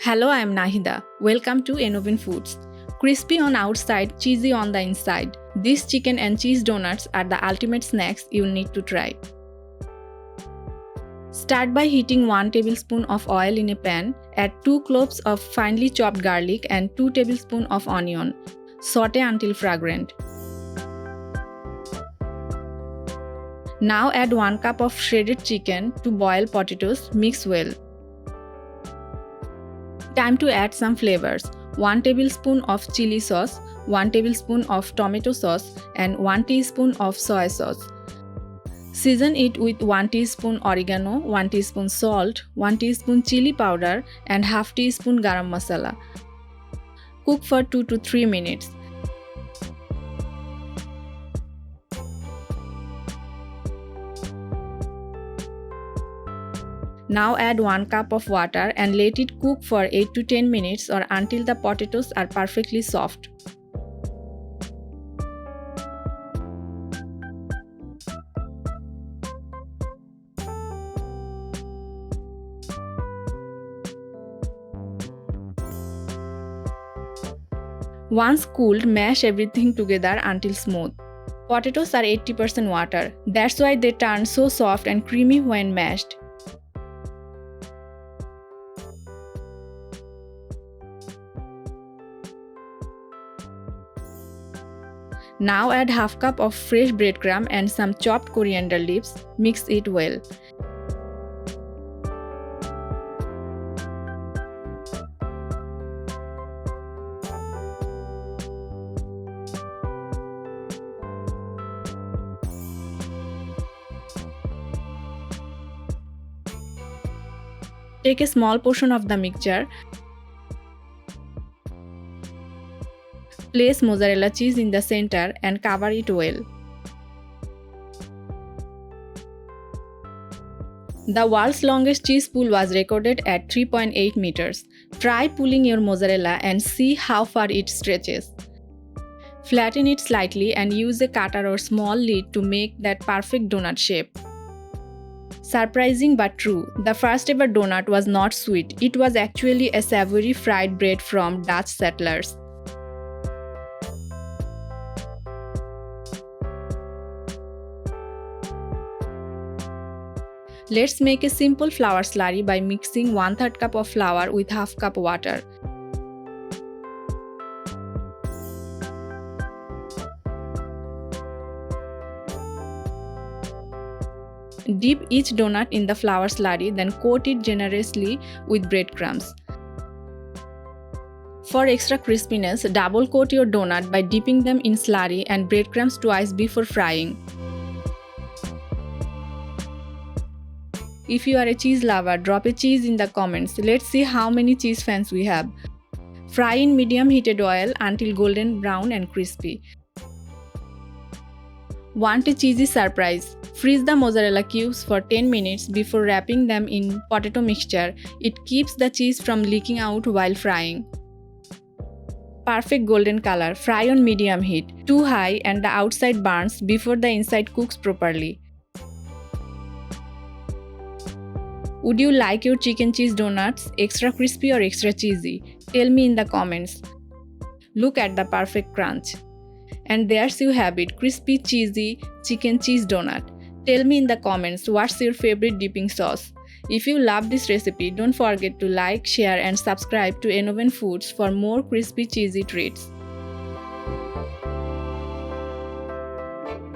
Hello, I am Nahida. Welcome to Enovin Foods. Crispy on outside, cheesy on the inside. These chicken and cheese donuts are the ultimate snacks you need to try. Start by heating 1 tablespoon of oil in a pan. Add 2 cloves of finely chopped garlic and 2 tablespoons of onion. Saute until fragrant. Now add 1 cup of shredded chicken to boiled potatoes. Mix well. Time to add some flavors. 1 tablespoon of chili sauce, 1 tablespoon of tomato sauce and 1 teaspoon of soy sauce. Season it with 1 teaspoon oregano, 1 teaspoon salt, 1 teaspoon chili powder and half teaspoon garam masala. Cook for 2 to 3 minutes. Now add 1 cup of water and let it cook for 8 to 10 minutes or until the potatoes are perfectly soft. Once cooled, mash everything together until smooth. Potatoes are 80% water. That's why they turn so soft and creamy when mashed. Now add half cup of fresh breadcrumb and some chopped coriander leaves. Mix it well. Take a small portion of the mixture. Place mozzarella cheese in the center and cover it well. The world's longest cheese pull was recorded at 3.8 meters. Try pulling your mozzarella and see how far it stretches. Flatten it slightly and use a cutter or small lid to make that perfect donut shape. Surprising but true, the first ever donut was not sweet. It was actually a savory fried bread from Dutch settlers. Let's make a simple flour slurry by mixing 1/3 cup of flour with half cup water. Dip each donut in the flour slurry, then coat it generously with breadcrumbs. For extra crispiness, double coat your donut by dipping them in slurry and breadcrumbs twice before frying. If you are a cheese lover, drop a cheese in the comments. Let's see how many cheese fans we have. Fry in medium heated oil until golden brown and crispy. Want a cheesy surprise? Freeze the mozzarella cubes for 10 minutes before wrapping them in potato mixture. It keeps the cheese from leaking out while frying. Perfect golden color. Fry on medium heat. Too high and the outside burns before the inside cooks properly. Would you like your chicken cheese donuts extra crispy or extra cheesy? Tell me in the comments. Look at the perfect crunch. And there's you have it, crispy cheesy chicken cheese donut. Tell me in the comments what's your favorite dipping sauce. If you love this recipe, don't forget to like, share and subscribe to Enovin Foods for more crispy cheesy treats.